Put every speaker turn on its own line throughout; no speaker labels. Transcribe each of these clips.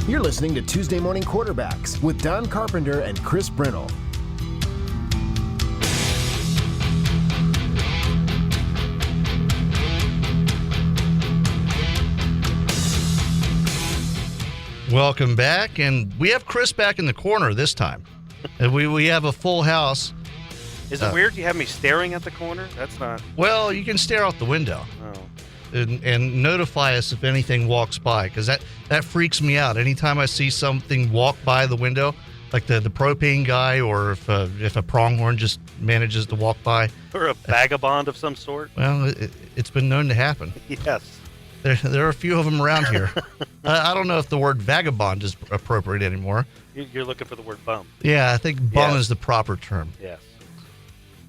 You're listening to Tuesday Morning Quarterbacks with Don Carpenter and Chris Brennel.
Welcome back, and we have Chris back in the corner this time. We have a full house.
Is it weird you have me staring at the corner? That's not...
Well, you can stare out the window.
Oh.
And notify us if anything walks by, because that freaks me out. Anytime I see something walk by the window, like the propane guy, or if a pronghorn just manages to walk by.
Or a vagabond of some sort.
Well, it's been known to happen.
Yes.
There are a few of them around here. I don't know if the word vagabond is appropriate anymore.
You're looking for the word bum.
Yeah, I think bum is the proper term.
Yes.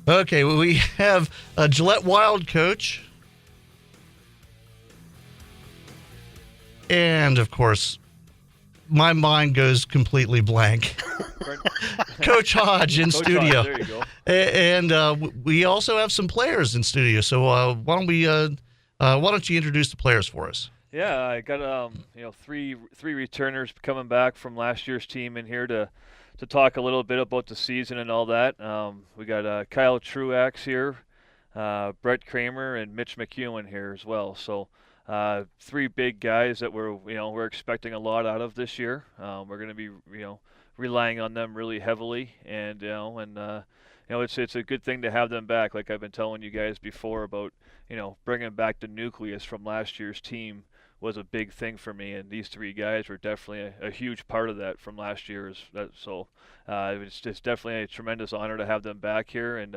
Okay, well, we have a Gillette Wild coach. And, of course, my mind goes completely blank. Coach Hodge in studio.
Hodge, there you go.
And we also have some players in studio. So why don't you introduce the players for us?
Yeah, I got three returners coming back from last year's team in here to talk a little bit about the season and all that. We got Kyle Truax here, Brett Kramer, and Mitch McEwen here as well. So three big guys that we're expecting a lot out of this year. We're going to be relying on them really heavily, and it's a good thing to have them back. Like I've been telling you guys before about bringing back the nucleus from last year's team was a big thing for me, and these three guys were definitely a huge part of that from last year's. It's just definitely a tremendous honor to have them back here, and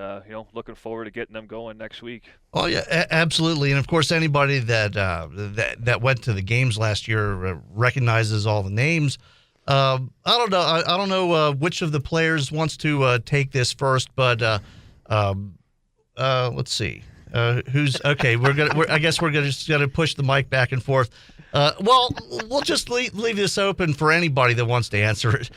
looking forward to getting them going next week.
Oh yeah, absolutely, and of course anybody that went to the games last year recognizes all the names. I don't know which of the players wants to take this first, but let's see. Who's okay? I guess we're just gonna push the mic back and forth. Well, we'll just leave this open for anybody that wants to answer it.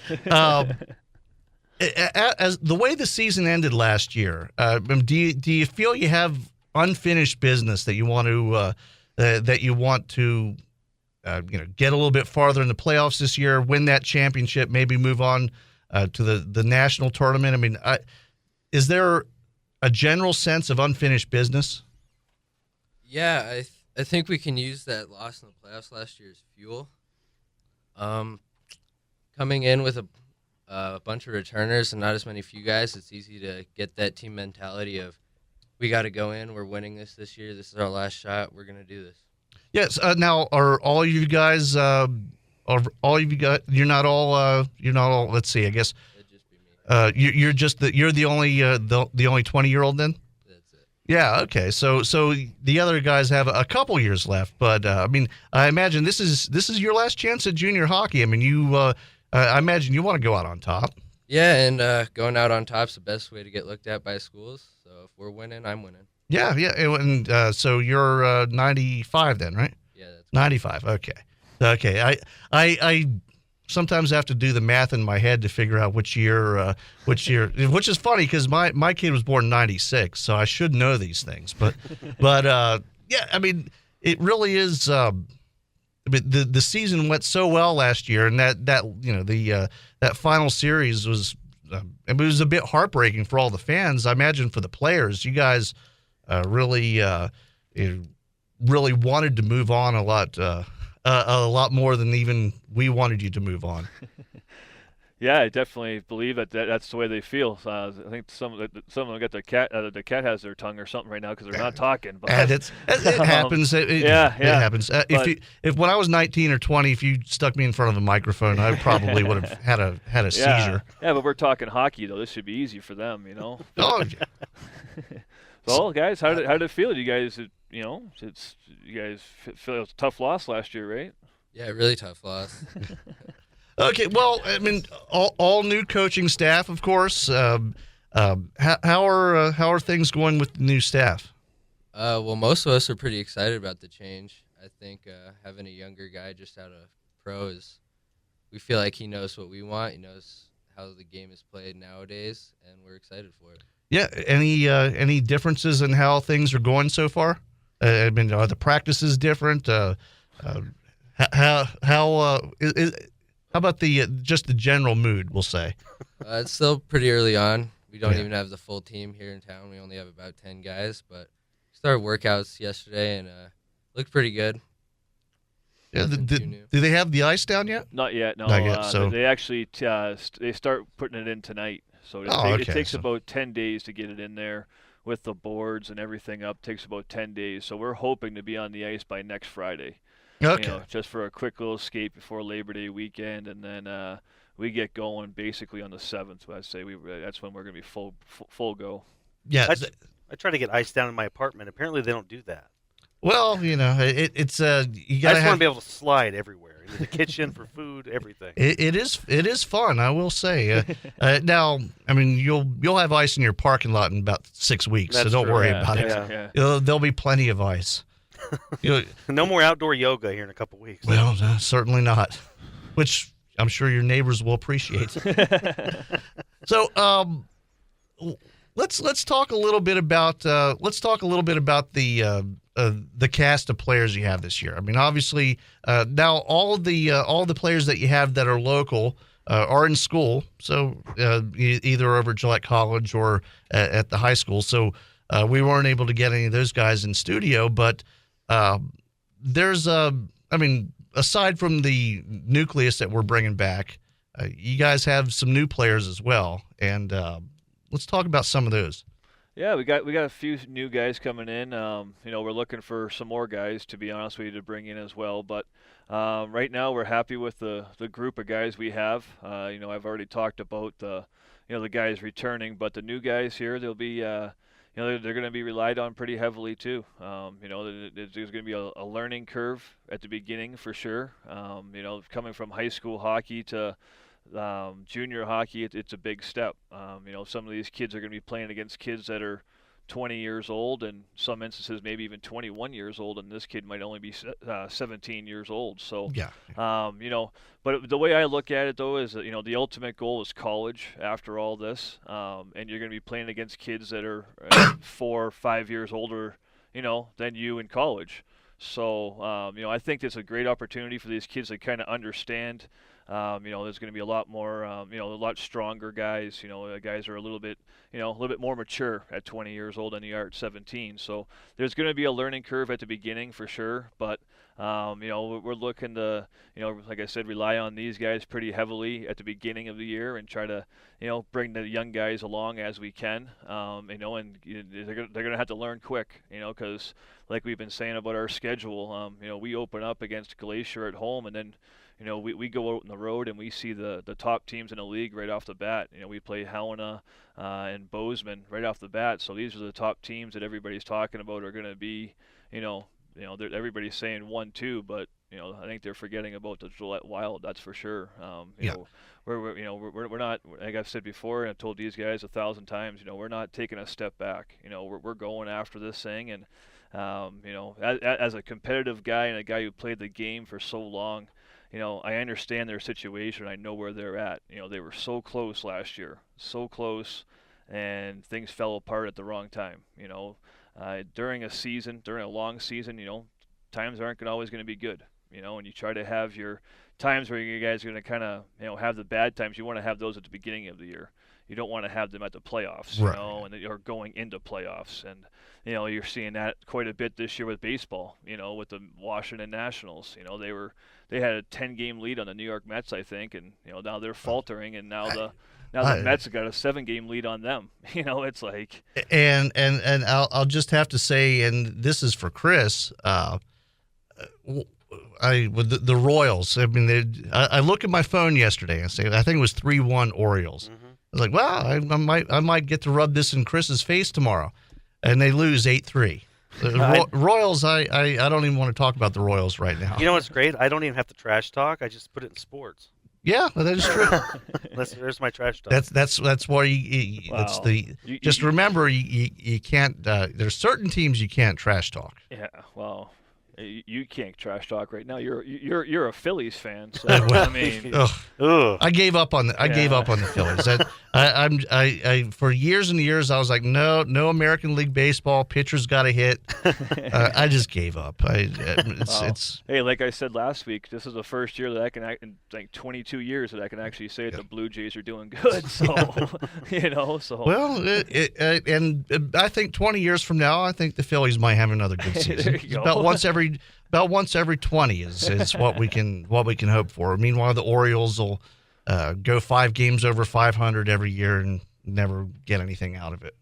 As the way the season ended last year, do you feel you have unfinished business that you want to get a little bit farther in the playoffs this year, win that championship, maybe move on to the national tournament? I mean, is there a general sense of unfinished business?
Yeah, I think we can use that loss in the playoffs last year as fuel. Coming in with a bunch of returners and not as many few guys, it's easy to get that team mentality of we got to go in, we're winning this year, this is our last shot, we're going to do this. Yes.
Now, are all you guys? You're not all. Let's see. I guess. You're the only 20-year-old then.
That's it.
Yeah. Okay. So the other guys have a couple years left, but I imagine this is your last chance at junior hockey. I mean, I imagine you want to go out on top.
Yeah, and going out on top's the best way to get looked at by schools. So if we're winning, I'm winning.
Yeah. And so you're 95 then, right?
Yeah, that's
95. Okay. I sometimes have to do the math in my head to figure out which year, which is funny because my kid was born in 96, so I should know these things. But yeah, I mean, it really is. The season went so well last year, and that final series was it was a bit heartbreaking for all the fans. I imagine for the players, you guys really wanted to move on a lot more than even we wanted you to move on.
Yeah, I definitely believe that's the way they feel. I think some of them got the cat has their tongue or something right now because they're not talking. But
it happens. It happens. If when I was 19 or 20, if you stuck me in front of a microphone, I probably would have had a seizure.
Yeah, but we're talking hockey though. This should be easy for them,
Oh.
So, guys, how did it feel? You guys, you guys feel it was a tough loss last year, right?
Yeah, really tough loss.
Okay, well, I mean, all new coaching staff, of course. How are things going with the new staff?
Well, most of us are pretty excited about the change. I think having a younger guy just out of pro we feel like he knows what we want. He knows how the game is played nowadays, and we're excited for it.
Yeah, any differences in how things are going so far? I mean, are the practices different? How about the just the general mood? We'll say.
It's still pretty early on. We don't
Yeah.
even have the full team here in town. We only have about 10 guys, but started workouts yesterday and looked pretty good.
Yeah,
Nothing too new.
do they have the ice down yet?
Not yet. No.
Not yet, so-
They actually they start putting it in tonight. So it takes about 10 days to get it in there with the boards and everything up. Takes about 10 days. So we're hoping to be on the ice by next Friday.
Okay.
Just for a quick little skate before Labor Day weekend, and then we get going basically on the 7th. I'd say that's when we're going to be full go.
Yeah.
I try to get ice down in my apartment. Apparently, they don't do that.
Well, you know, it's you
I
gotta
just want
have.
to be able to slide everywhere, into the kitchen for food, everything.
It is fun, I will say. Now, I mean, you'll have ice in your parking lot in about 6 weeks, so
That's
don't
true,
worry
Yeah,
about it.
yeah.
There'll be plenty of ice.
No more outdoor yoga here in a couple weeks.
Well, certainly not. Which I'm sure your neighbors will appreciate. So, let's talk a little bit about the cast of players you have this year. I mean, obviously, now all the players that you have that are local are in school, so either over at Gillette College or at the high school. So we weren't able to get any of those guys in studio, but there's I mean, aside from the nucleus that we're bringing back, you guys have some new players as well, and let's talk about some of those.
Yeah, we got a few new guys coming in. We're looking for some more guys, to be honest with you, to bring in as well. But right now, we're happy with the group of guys we have. I've already talked about the guys returning, but the new guys here, they'll be they're going to be relied on pretty heavily too. There's going to be a learning curve at the beginning for sure. Coming from high school hockey to junior hockey, it's a big step. Some of these kids are going to be playing against kids that are 20 years old, and some instances maybe even 21 years old, and this kid might only be 17 years old. So,
Yeah.
But the way I look at it though is that the ultimate goal is college after all this, and you're going to be playing against kids that are 4 or 5 years older, than you in college. So, I think it's a great opportunity for these kids to kind of understand. There's going to be a lot more, a lot stronger guys. Guys are a little bit more mature at 20 years old than you are at 17. So there's going to be a learning curve at the beginning for sure. But we're looking to, like I said, rely on these guys pretty heavily at the beginning of the year and try to, bring the young guys along as we can. And they're going to have to learn quick, because like we've been saying about our schedule, we open up against Glacier at home, and then we go out on the road and we see the top teams in the league right off the bat. We play Helena and Bozeman right off the bat. So these are the top teams that everybody's talking about are going to be, everybody's saying 1-2, but I think they're forgetting about the Gillette Wild. That's for sure. We're not, like I've said before, and I've told these guys 1,000 times. We're not taking a step back. We're going after this thing, and as a competitive guy and a guy who played the game for so long. I understand their situation. I know where they're at. They were so close last year, so close, and things fell apart at the wrong time. During a long season, times aren't always going to be good. And you try to have your times where you guys are going to kind of, have the bad times. You want to have those at the beginning of the year. You don't want to have them at the playoffs,
right.
And you're going into playoffs. And, you're seeing that quite a bit this year with baseball, with the Washington Nationals. They had a 10-game lead on the New York Mets, I think, and, now they're faltering, and now the Mets have got a 7-game lead on them. It's like.
And I'll just have to say, and this is for Chris, with the Royals. I mean, I look at my phone yesterday and say, I think it was 3-1 Orioles. Mm-hmm. I was like, wow, I might get to rub this in Chris's face tomorrow, and they lose 8-3. The Royals, I don't even want to talk about the Royals right now.
You know what's great? I don't even have to trash talk. I just put it in sports.
Yeah, that is true.
There's my trash talk.
That's why that's the. Remember, you can't. There's certain teams you can't trash talk.
Yeah, well. You can't trash talk right now. You're a Phillies fan, so
Well,
I mean,
Ugh.
I gave up on the Phillies. I for years and years I was like, no American League baseball. Pitcher's got to hit. I just gave up. It's
hey, like I said last week, this is the first year that I can in like 22 years that I can actually say that the Blue Jays are doing good. So so
well, and I think 20 years from now, I think the Phillies might have another good season.
There you go.
About once every 20 is what we can hope for. Meanwhile, the Orioles will go 5 games over 500 every year and never get anything out of it.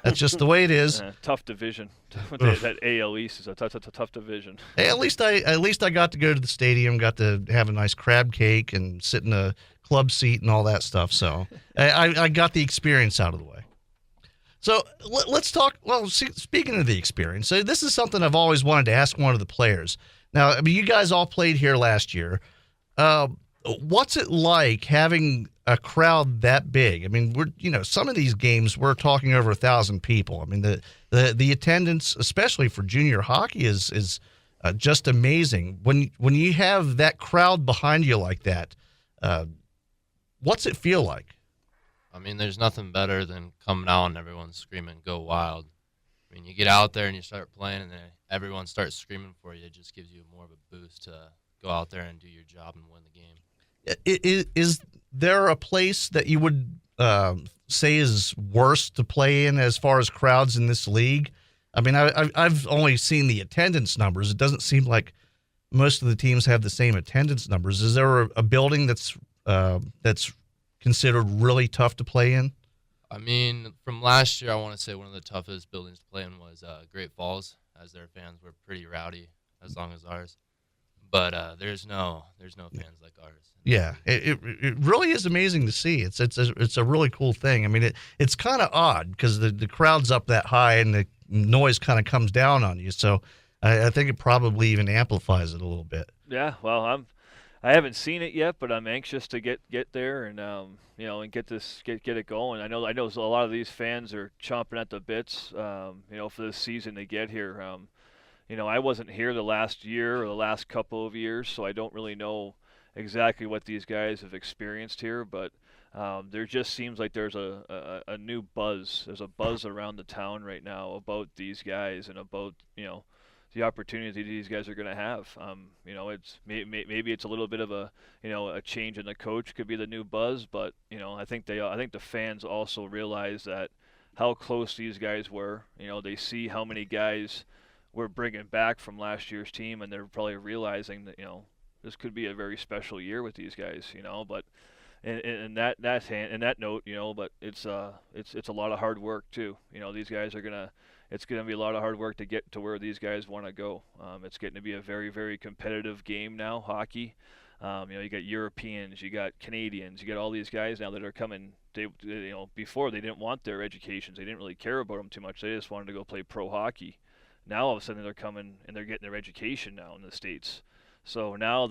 That's just the way it is.
Tough division. That AL East is a tough division.
Hey, at least I got to go to the stadium, got to have a nice crab cake and sit in a club seat and all that stuff. So I got the experience out of the way. So let's talk. Well, speaking of the experience, so this is something I've always wanted to ask one of the players. Now, I mean, you guys all played here last year. What's it like having a crowd that big? I mean, some of these games we're talking over 1,000 people. I mean, the attendance, especially for junior hockey, is just amazing. When you have that crowd behind you like that, what's it feel like?
I mean, there's nothing better than coming out and everyone screaming, "Go Wild." I mean, you get out there and you start playing and then everyone starts screaming for you. It just gives you more of a boost to go out there and do your job and win the game.
Is there a place that you would say is worse to play in as far as crowds in this league? I mean, I've only seen the attendance numbers. It doesn't seem like most of the teams have the same attendance numbers. Is there a building that's considered really tough to play in?
I mean, from last year, I want to say one of the toughest buildings to play in was Great Falls, as their fans were pretty rowdy, as long as ours. But there's no fans like ours.
Yeah, it really is amazing to see. It's a really cool thing. I mean, it's kind of odd because the crowd's up that high and the noise kind of comes down on you. So I think it probably even amplifies it a little bit.
Yeah, well, I haven't seen it yet, but I'm anxious to get there and and get it going. I know a lot of these fans are chomping at the bits, for this season to get here. I wasn't here the last year or the last couple of years, so I don't really know exactly what these guys have experienced here, but there just seems like there's a new buzz. There's a buzz around the town right now about these guys and about, the opportunity these guys are going to have. It's maybe it's a little bit of a change in the coach could be the new buzz, but I think the fans also realize that how close these guys were. They see how many guys we're bringing back from last year's team, and they're probably realizing that this could be a very special year with these guys. But in that note, but it's a lot of hard work too. These guys are it's going to be a lot of hard work to get to where these guys want to go. It's getting to be a very, very competitive game now, hockey. You got Europeans, you got Canadians, you got all these guys now that are coming. Before they didn't want their educations, they didn't really care about them too much. They just wanted to go play pro hockey. Now all of a sudden they're coming and they're getting their education now in the States. So now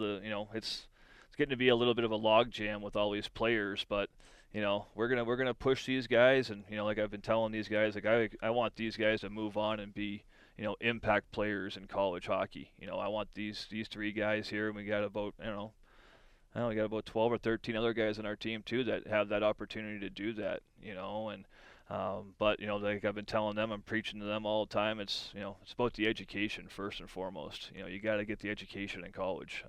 it's getting to be a little bit of a log jam with all these players, but we're gonna push these guys, and like I've been telling these guys, like I want these guys to move on and be impact players in college hockey. I want these 3 guys here, and we got about we got about 12 or 13 other guys on our team too that have that opportunity to do that. But like I've been telling them, I'm preaching to them all the time. It's it's about the education first and foremost. You got to get the education in college.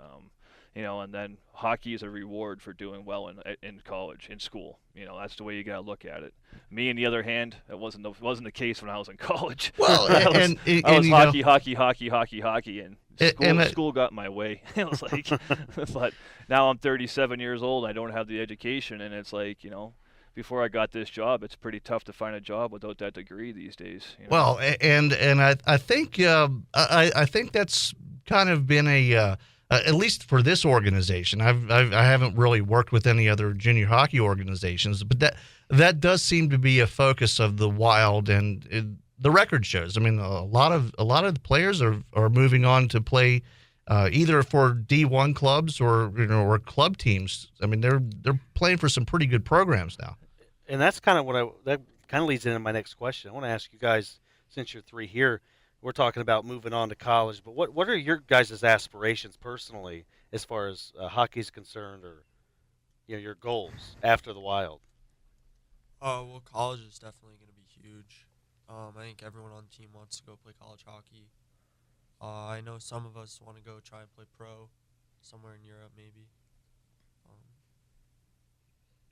And then hockey is a reward for doing well in college, in school. That's the way you got to look at it. Me, on the other hand, it wasn't the case when I was in college.
Well,
I was hockey, and
And
school got in my way. It was like, but now I'm 37 years old. I don't have the education, and it's like, before I got this job, it's pretty tough to find a job without that degree these days.
Well, and I think I think that's kind of been a at least for this organization. I haven't really worked with any other junior hockey organizations, but that does seem to be a focus of the Wild, and the record shows. I mean, a lot of the players are moving on to play either for D1 clubs or or club teams. I mean, they're playing for some pretty good programs now.
And that's kind of that kind of leads into my next question. I want to ask you guys, since you're 3 here,
we're talking about moving on to college, but what are your guys' aspirations personally as far as hockey's concerned, or your goals after the Wild?
Well, college is definitely going to be huge. I think everyone on the team wants to go play college hockey. I know some of us want to go try and play pro somewhere in Europe, maybe.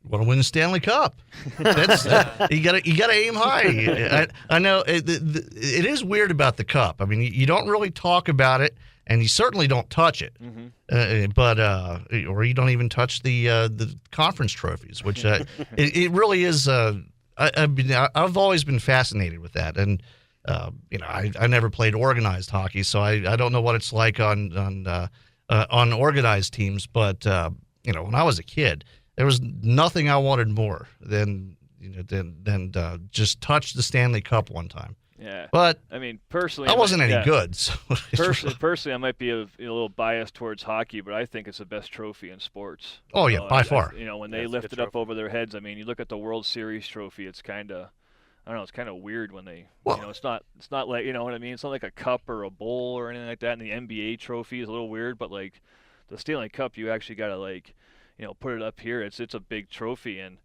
Want to win the Stanley Cup? That's you gotta aim high. I know it is weird about the cup. I mean, you don't really talk about it, and you certainly don't touch it.
Mm-hmm.
Or you don't even touch the conference trophies, which it really is. I've always been fascinated with that, and I never played organized hockey, so I don't know what it's like on organized teams. But when I was a kid, there was nothing I wanted more than just touch the Stanley Cup one time.
Yeah,
but
I mean, personally,
I wasn't any good. So
personally, I might be a little biased towards hockey, but I think it's the best trophy in sports.
Oh yeah, by far.
When they lift it up over their heads, I mean, you look at the World Series trophy. It's kind of, I don't know, it's kind of weird when they, it's not like, you know what I mean? It's not like a cup or a bowl or anything like that. And the NBA trophy is a little weird, but like the Stanley Cup, you actually got to put it up here. It's a big trophy, and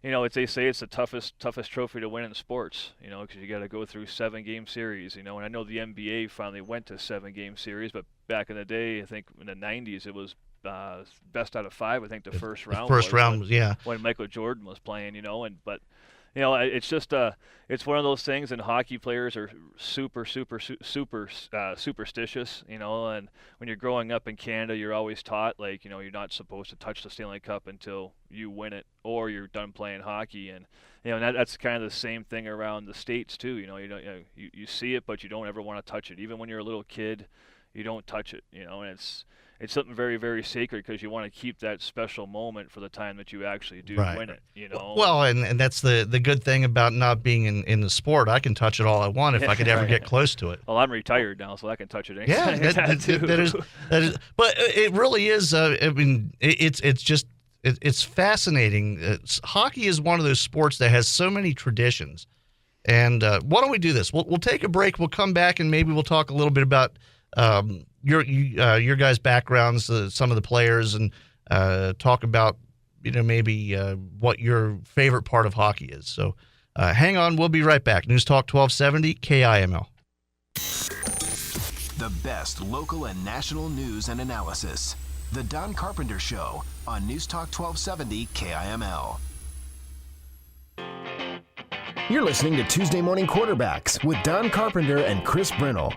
they say it's the toughest trophy to win in sports. Because you got to go through 7-game series. And I know the NBA finally went to 7-game series, but back in the day, I think in the '90s, it was best out of 5. I think the first round. When Michael Jordan was playing. It's just it's one of those things, and hockey players are super superstitious, and when you're growing up in Canada, you're always taught you're not supposed to touch the Stanley Cup until you win it or you're done playing hockey, and that's kind of the same thing around the States too. You see it, but you don't ever want to touch it. Even when you're a little kid, you don't touch it, and it's something very, very sacred because you want to keep that special moment for the time that you actually do win it,
Well, and that's the good thing about not being in the sport. I can touch it all I want if I could ever get close to it.
Well, I'm retired now, so I can touch it anytime.
Yeah, that is. But it really is. I mean, it's fascinating. Hockey is one of those sports that has so many traditions. And why don't we do this? We'll take a break. We'll come back and maybe we'll talk a little bit about your guys' backgrounds, some of the players, and talk about maybe what your favorite part of hockey is. So hang on, we'll be right back. News Talk 1270 KIML.
The best local and national news and analysis. The Don Carpenter Show on News Talk 1270 KIML. You're listening to Tuesday Morning Quarterbacks with Don Carpenter and Chris Brennel.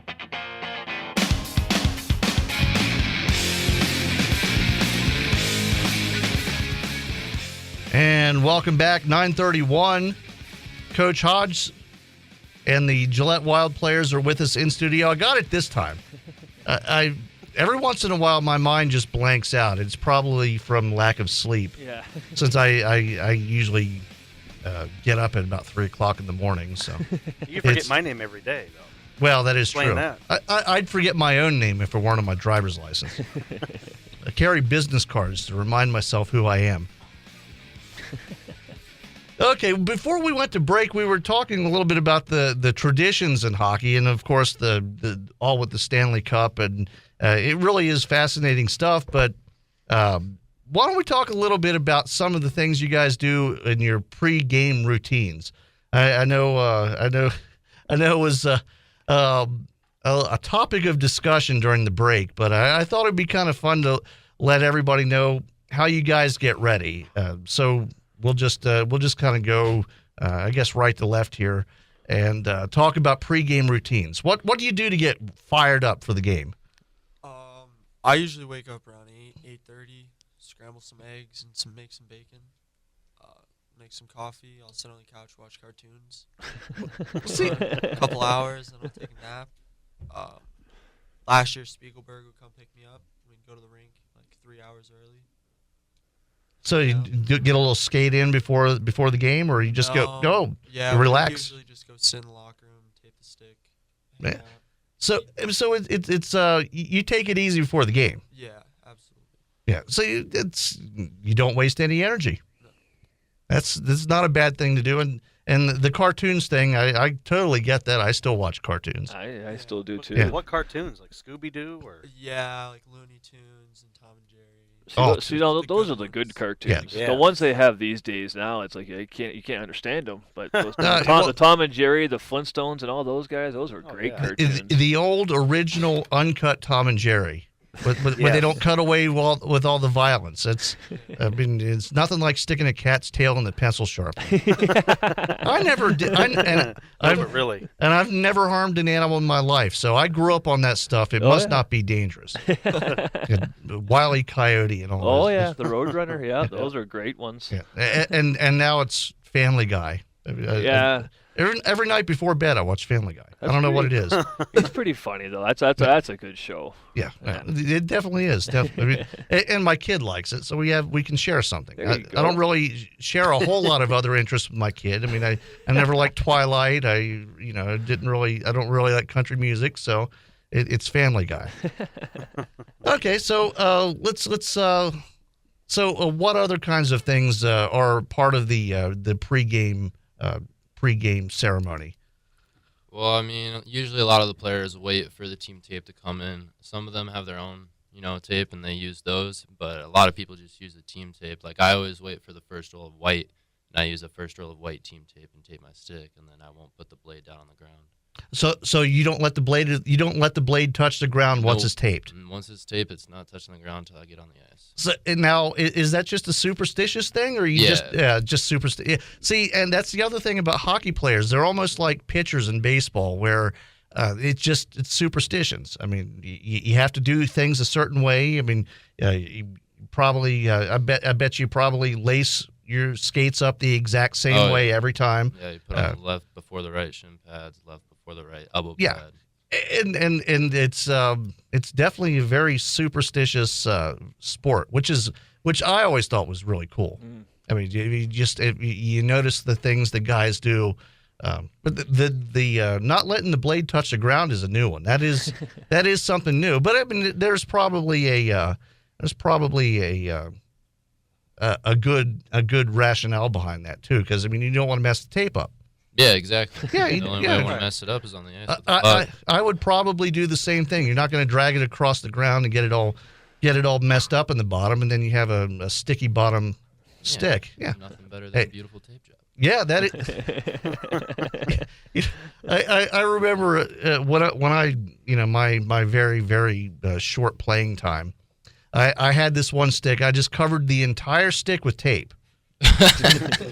And welcome back, 9:31. Coach Hodge and the Gillette Wild players are with us in studio. I got it this time. Every once in a while, my mind just blanks out. It's probably from lack of sleep.
Yeah.
Since I usually get up at about 3 o'clock in the morning. So
you forget my name every day, though.
Well, that is true.
That.
I'd forget my own name if it weren't on my driver's license. I carry business cards to remind myself who I am. Okay, before we went to break, we were talking a little bit about the traditions in hockey, and of course the all with the Stanley Cup, and it really is fascinating stuff. But why don't we talk a little bit about some of the things you guys do in your pre-game routines? I know it was a topic of discussion during the break, but I thought it'd be kind of fun to let everybody know how you guys get ready. So we'll just kind of go, I guess, right to left here, and talk about pregame routines. What do you do to get fired up for the game?
I usually wake up around 8:30, scramble some eggs and make some bacon, make some coffee. I'll sit on the couch, watch cartoons for a couple hours, then I'll take a nap. Last year, Spiegelberg would come pick me up. We'd go to the rink like 3 hours early.
So you get a little skate in before the game, or you just go relax?
We usually just go sit in the locker room, tape the stick.
Man. So it's you take it easy before the game.
Yeah, absolutely.
Yeah, so you don't waste any energy.
No.
That's not a bad thing to do, and And the cartoons thing, I totally get that. I still watch cartoons.
I still do too.
Yeah.
What cartoons, like Scooby Doo or?
Yeah, like Looney Tunes and Tom and Jerry.
Those are the good cartoons.
Yeah.
The ones they have these days now, it's like you can't understand them. But those,
well-
the Tom and Jerry, the Flintstones, and all those guys, those were great
yeah.
cartoons.
The old original uncut Tom and Jerry, where they don't cut away with all the violence. It's nothing like sticking a cat's tail in the pencil sharpener. I never did,
Really?
and I've never harmed an animal in my life, so I grew up on that stuff. It must not be dangerous. Wile E. Coyote and all.
Oh
those.
yeah, the Roadrunner. Yeah, those are great ones.
Yeah. And now it's Family Guy.
Yeah.
Every night before bed, I watch Family Guy. I don't know what it is.
It's pretty funny though. That's a good show.
Yeah, it definitely is. Definitely. And my kid likes it, so we can share something.
There
I
you go.
don't really share a whole lot of other interests with my kid. I mean, I never liked Twilight. I don't really like country music, so it's Family Guy. Okay, so what other kinds of things are part of the pregame ceremony?
Well, I mean, usually a lot of the players wait for the team tape to come in. Some of them have their own, tape, and they use those. But a lot of people just use the team tape. Like I always wait for the first roll of white, and I use the first roll of white team tape and tape my stick, and then I won't put the blade down on the ground.
So you don't let the blade touch the ground once
Nope.
it's taped.
And once it's taped, it's not touching the ground until I get on the ice.
So and now, is that just a superstitious thing, or just superstitious? See, and that's the other thing about hockey players. They're almost like pitchers in baseball, where it's superstitions. I mean, you have to do things a certain way. I mean, you probably I bet you probably lace your skates up the exact same way every time.
Yeah, you put on the left before the right shin pads, left before the right elbow
Yeah.
pad.
And it's definitely a very superstitious sport, which I always thought was really cool. I mean, you notice the things the guys do, but the not letting the blade touch the ground is a new one. That is something new. But I mean, there's probably a good rationale behind that too, because I mean, you don't want to mess the tape up.
Yeah, exactly.
Yeah,
the only way I want to mess it up is on the ice. With the puck.
I would probably do the same thing. You're not going to drag it across the ground and get it all messed up in the bottom, and then you have a sticky bottom stick. Yeah,
Nothing better than a beautiful tape job.
Yeah, that is. I remember when I my very very short playing time. I had this one stick. I just covered the entire stick with tape.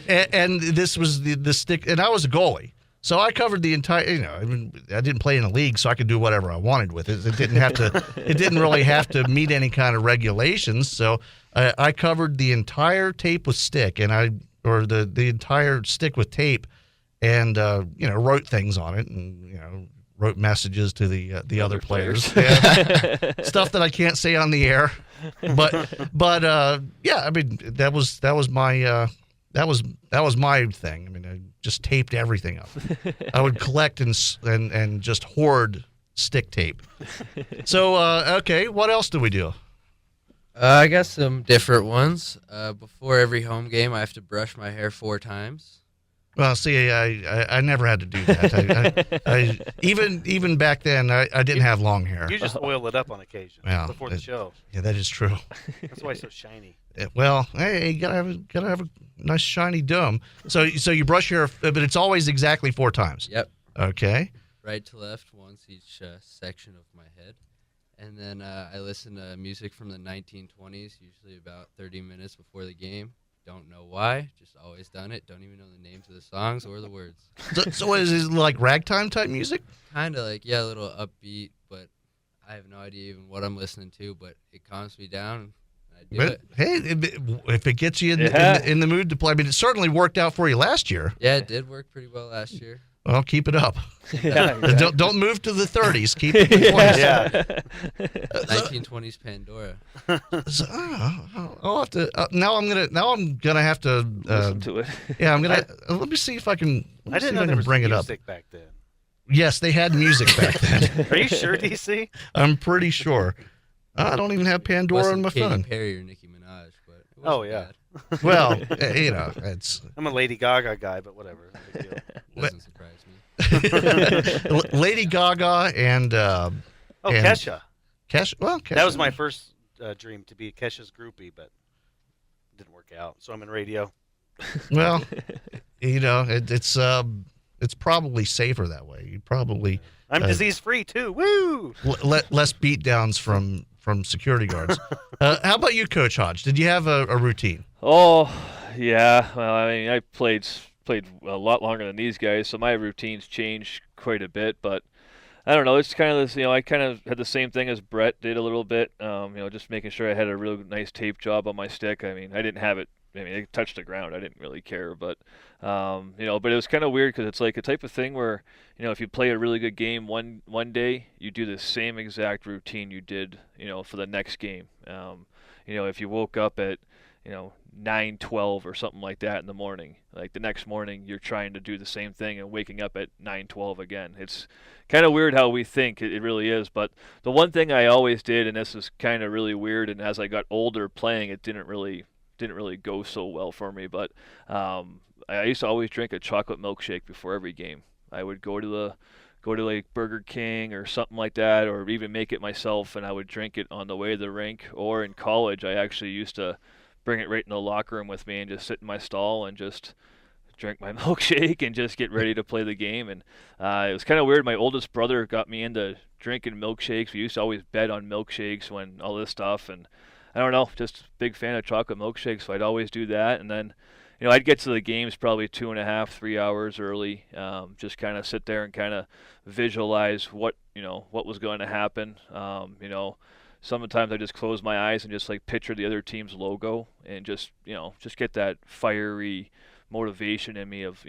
and this was the stick, and I was a goalie, so I covered the entire. I mean, I didn't play in a league, so I could do whatever I wanted with it. It didn't have to. It didn't really have to meet any kind of regulations. So I covered the entire tape with stick, and the entire stick with tape, and wrote things on it, and wrote messages to the other players. Yeah. Stuff that I can't say on the air. But yeah, I mean that was my thing. I mean, I just taped everything up. I would collect and just hoard stick tape. So okay, what else do we do?
I got some different ones. Before every home game, I have to brush my hair 4 times.
Well, see, I never had to do that. I even back then, I didn't have long hair.
You just oil it up on occasion before the show.
Yeah, that is true.
That's why it's so shiny.
Well, hey, you gotta have a nice shiny dome. So you brush your hair, but it's always exactly 4 times.
Yep.
Okay.
Right to left, once each section of my head. And then I listen to music from the 1920s, usually about 30 minutes before the game. Don't know why, just always done it. Don't even know the names of the songs or the words.
So is it like ragtime type music?
Kind of like, yeah, a little upbeat, but I have no idea even what I'm listening to, but it calms me down. I do it.
Hey, if it gets you in the mood to play, I mean, it certainly worked out for you last year.
Yeah, it did work pretty well last year.
Well, keep it up.
Yeah, exactly.
Don't move to the 30s. Keep it in the 20s.
Yeah.
1920s Pandora.
So, I'll have to. Now I'm gonna have to
Listen to it.
Yeah, I'm gonna. Let me see if I can.
I didn't know there was
bring it up.
music back then.
Yes, they had music back then.
Are you sure, DC?
I'm pretty sure. I don't even have Pandora on my
Katy
phone.
Perry or Nicki Minaj, but It wasn't
Oh, yeah.
bad.
Well, it's
I'm a Lady Gaga guy, but whatever. No big deal.
Doesn't surprise me.
Lady Gaga and
Oh,
And-
Kesha.
Kesha. Well, Kesha.
That was my first dream, to be Kesha's groupie, but it didn't work out. So I'm in radio.
Well, it's probably safer that way. You probably
I'm disease free too. Woo!
less beatdowns from security guards. How about you, Coach Hodge? Did you have a routine?
Oh, yeah. Well, I mean, I played a lot longer than these guys, so my routines changed quite a bit. But I don't know. It's kind of this. I kind of had the same thing as Brett did a little bit. Just making sure I had a real nice tape job on my stick. I mean, I didn't have it. I mean, it touched the ground. I didn't really care, but but it was kind of weird because it's like a type of thing where if you play a really good game one day, you do the same exact routine you did for the next game. If you woke up at 9:12 or something like that in the morning, like the next morning you're trying to do the same thing and waking up at 9:12 again. It's kind of weird how we think. It really is. But the one thing I always did, and this is kind of really weird, and as I got older playing, it didn't really go so well for me, but I used to always drink a chocolate milkshake before every game. I would go to like Burger King or something like that, or even make it myself, and I would drink it on the way to the rink. Or in college, I actually used to bring it right in the locker room with me and just sit in my stall and just drink my milkshake and just get ready to play the game. And it was kind of weird. My oldest brother got me into drinking milkshakes. We used to always bet on milkshakes when all this stuff, and I don't know, just a big fan of chocolate milkshakes, so I'd always do that. And then, I'd get to the games probably 2.5, 3 hours early, just kind of sit there and kind of visualize what was going to happen. Sometimes I just close my eyes and just like picture the other team's logo and just get that fiery motivation in me of,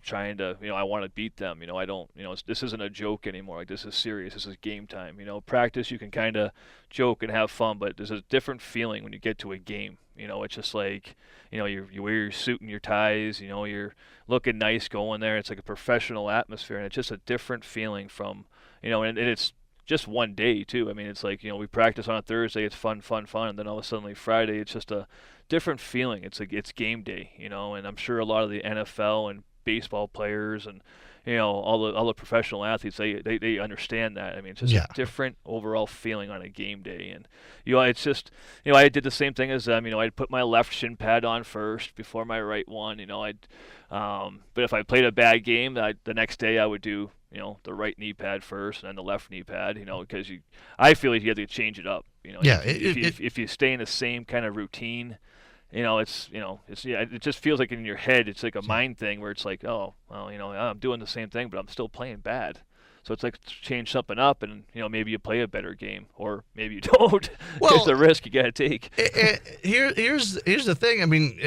trying to, I want to beat them. I don't, this isn't a joke anymore. Like, this is serious. This is game time. Practice, you can kind of joke and have fun, but there's a different feeling when you get to a game. It's just like, you wear your suit and your ties, you're looking nice going there. It's like a professional atmosphere, and it's just a different feeling from, and it's just one day too. I mean, it's like, we practice on a Thursday, it's fun, and then all of a sudden Friday, it's just a different feeling. It's like, it's game day, and I'm sure a lot of the NFL and baseball players and all the professional athletes, they understand that. I mean, it's just a different overall feeling on a game day. And it's just I did the same thing as them. I'd put my left shin pad on first before my right one. But if I played a bad game, the next day I would do the right knee pad first and then the left knee pad. Because I feel like you have to change it up. If you stay in the same kind of routine, it just feels like in your head, it's like a mind thing where it's like, oh, well, I'm doing the same thing, but I'm still playing bad. So it's like change something up, and maybe you play a better game, or maybe you don't.
Well,
it's a risk you got to take.
Here's the thing. I mean,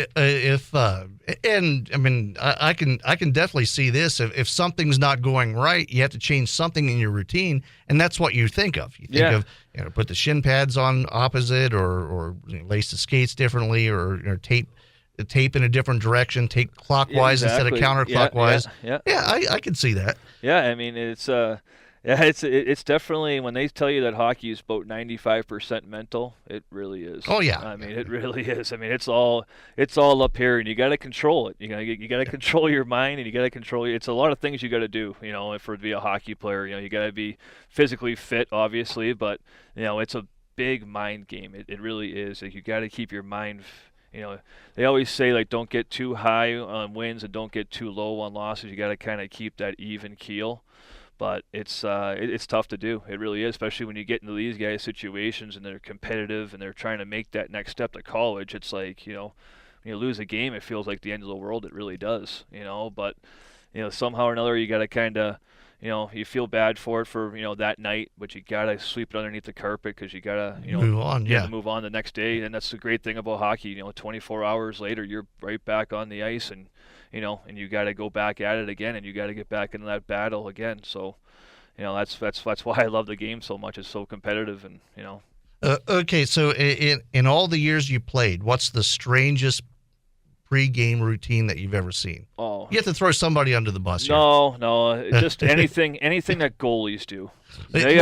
I can definitely see this. If something's not going right, you have to change something in your routine, and that's what you think of. You think of put the shin pads on opposite, or lace the skates differently, or tape in a different direction, tape clockwise instead of counterclockwise.
Yeah,
I can see that.
Yeah, I mean, it's definitely, when they tell you that hockey is about 95% mental, it really is.
Oh yeah.
I mean, it really is. I mean, it's all up here, and you got to control it. You got to control your mind, and you got to control it's a lot of things you got to do. For to be a hockey player, you got to be physically fit, obviously, but it's a big mind game. It really is. Like, you got to keep your mind. They always say, like, don't get too high on wins and don't get too low on losses. You got to kind of keep that even keel. But it's tough to do. It really is, especially when you get into these guys' situations and they're competitive and they're trying to make that next step to college. It's like, when you lose a game, it feels like the end of the world. It really does, But, somehow or another, you got to kind of, you feel bad for it for, that night, but you got to sweep it underneath the carpet because you got to,
move on.
You got to move on the next day. And that's the great thing about hockey. 24 hours later, you're right back on the ice, and, and you got to go back at it again, and you got to get back into that battle again. So, that's why I love the game so much. It's so competitive, and,
Okay, so in all the years you played, what's the strangest pre-game routine that you've ever seen?
Oh,
you have to throw somebody under the bus here.
No, just anything that goalies do. They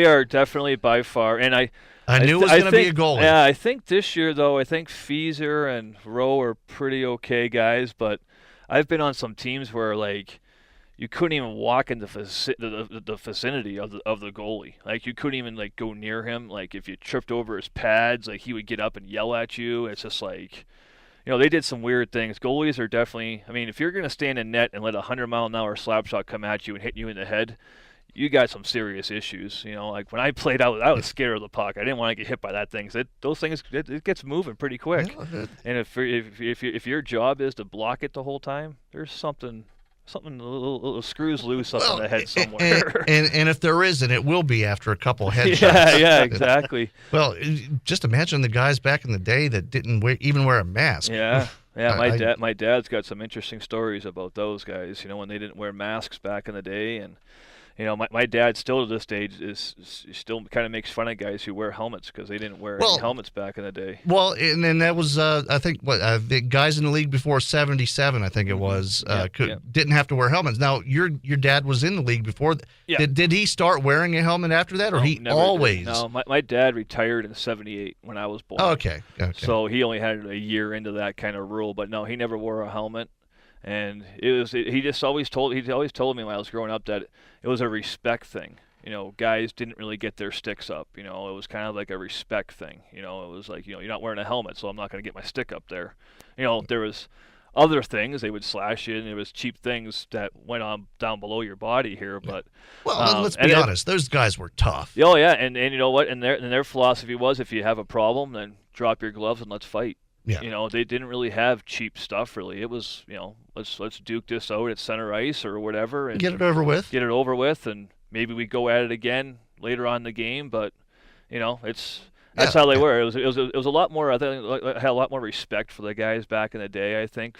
are definitely by far, and
I knew it was going to be a goalie.
Yeah, I think this year, though, I think Feezer and Rowe are pretty okay guys, but I've been on some teams where, like, you couldn't even walk in the vicinity of the goalie. Like, you couldn't even, like, go near him. Like, if you tripped over his pads, like, he would get up and yell at you. It's just like, they did some weird things. Goalies are definitely, I mean, if you're going to stand in net and let a 100-mile-an-hour slap shot come at you and hit you in the head, you got some serious issues. Like, when I played out, I was scared of the puck. I didn't want to get hit by that thing. Those things, it gets moving pretty quick.
Yeah.
And if your job is to block it the whole time, there's something little screws loose up in the head somewhere.
And if there isn't, it will be after a couple headshots.
Yeah, exactly.
Well, just imagine the guys back in the day that didn't even wear a mask.
Yeah. My dad's got some interesting stories about those guys. When they didn't wear masks back in the day, and my dad still to this day is still kind of makes fun of guys who wear helmets because they didn't wear any helmets back in the day.
Well, and then that was I think the guys in the league before '77, I think it was, didn't have to wear helmets. Now your dad was in the league before.
Yeah.
Did he start wearing a helmet after that, or he
never
always?
Did. No, my dad retired in '78 when I was born.
Oh, okay.
So he only had a year into that kind of rule, but no, he never wore a helmet. And he always told me when I was growing up that it was a respect thing. Guys didn't really get their sticks up. It was kind of like a respect thing. It was like, you're not wearing a helmet, so I'm not going to get my stick up there. There was other things. They would slash you, and it was cheap things that went on down below your body here. But
let's be honest, those guys were tough.
Oh yeah, and you know what? And their philosophy was, if you have a problem, then drop your gloves and let's fight.
Yeah.
They didn't really have cheap stuff, really. It was, let's duke this out at center ice or whatever. And
get it over with.
And maybe we go at it again later on in the game. But, that's how they were. It was a lot more, I think, I had a lot more respect for the guys back in the day, I think,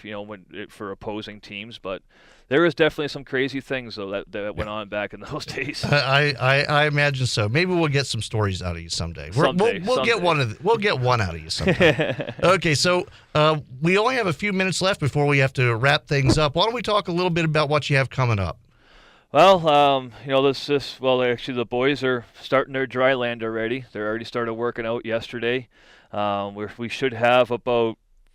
for opposing teams. But there was definitely some crazy things, though, that went on back in those days.
I imagine so. Maybe we'll get some stories out of you someday. We'll get one out of you sometime. Okay, so we only have a few minutes left before we have to wrap things up. Why don't we talk a little bit about what you have coming up?
Well, actually the boys are starting their dry land already. They already started working out yesterday. We should have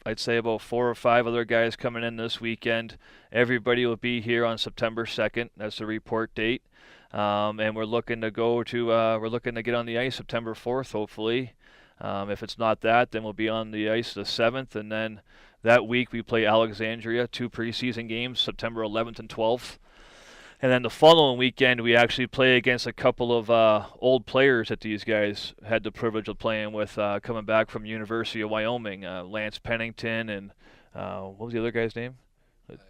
I'd say about 4 or 5 other guys coming in this weekend. Everybody will be here on September 2nd. That's the report date. And we're looking to get on the ice September 4th, hopefully. If it's not that, then we'll be on the ice the 7th. And then that week we play Alexandria, 2 preseason games, September 11th and 12th. And then the following weekend, we actually play against a couple of old players that these guys had the privilege of playing with, coming back from University of Wyoming, Lance Pennington and what was the other guy's name?
Tyler Johnson.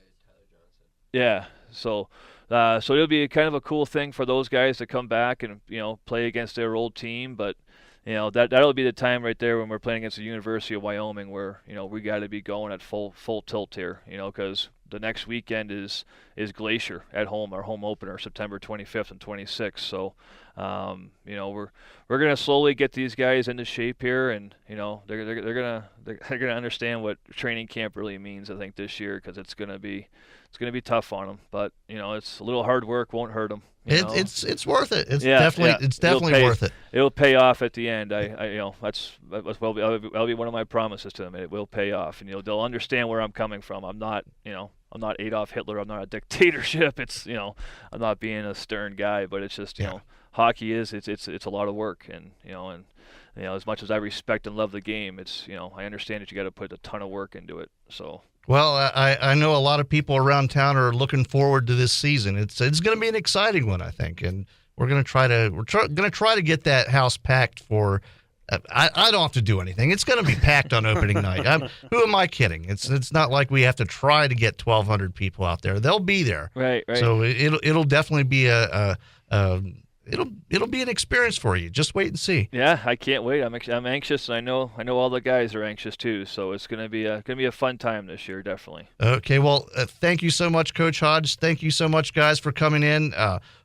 Yeah. So it'll be kind of a cool thing for those guys to come back and play against their old team, but. That'll be the time right there when we're playing against the University of Wyoming where, we got to be going at full tilt here, because the next weekend is Glacier at home, our home opener, September 25th and 26th. So, we're going to slowly get these guys into shape here, and, they're going to understand what training camp really means, I think, this year, because it's going to be tough on them, but, it's a little hard work, won't hurt them.
It's worth it. It's definitely worth it.
It'll pay off at the end. That'll be one of my promises to them. It will pay off, and they'll understand where I'm coming from. I'm not Adolf Hitler. I'm not a dictatorship. It's I'm not being a stern guy, but it's just hockey is it's a lot of work, and as much as I respect and love the game, it's I understand that you got to put a ton of work into it. So.
Well, I know a lot of people around town are looking forward to this season. It's going to be an exciting one, I think, and we're going to try to get that house packed for. I don't have to do anything. It's going to be packed on opening night. Who am I kidding? It's not like we have to try to get 1,200 people out there. They'll be there.
Right.
So it'll definitely be it'll be an experience for you. Just wait and see.
Yeah, I can't wait. I'm anxious, and I know all the guys are anxious too. So it's gonna be a fun time this year, definitely.
Okay, well, thank you so much, Coach Hodge. Thank you so much, guys, for coming in.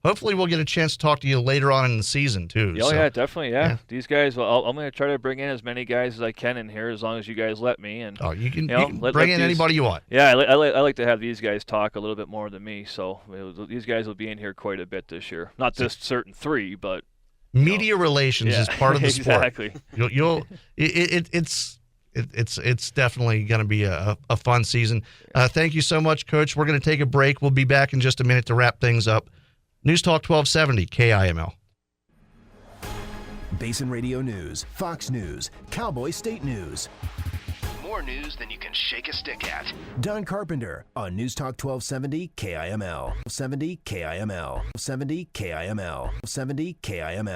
Hopefully, we'll get a chance to talk to you later on in the season too.
Oh, yeah, definitely. Yeah. These guys. Well, I'm gonna try to bring in as many guys as I can in here, as long as you guys let me. And
you can bring in anybody you want.
Yeah, I like to have these guys talk a little bit more than me. So these guys will be in here quite a bit this year. Not this certain 3, but
Media relations is part of the sport.
Exactly.
It's definitely going to be a fun season. Thank you so much, Coach. We're going to take a break. We'll be back in just a minute to wrap things up. News Talk 1270 KIML.
Basin Radio News, Fox News, Cowboy State News. More news than you can shake a stick at. Don Carpenter on News Talk 1270 KIML. 70 KIML. 70 KIML. 70 KIML.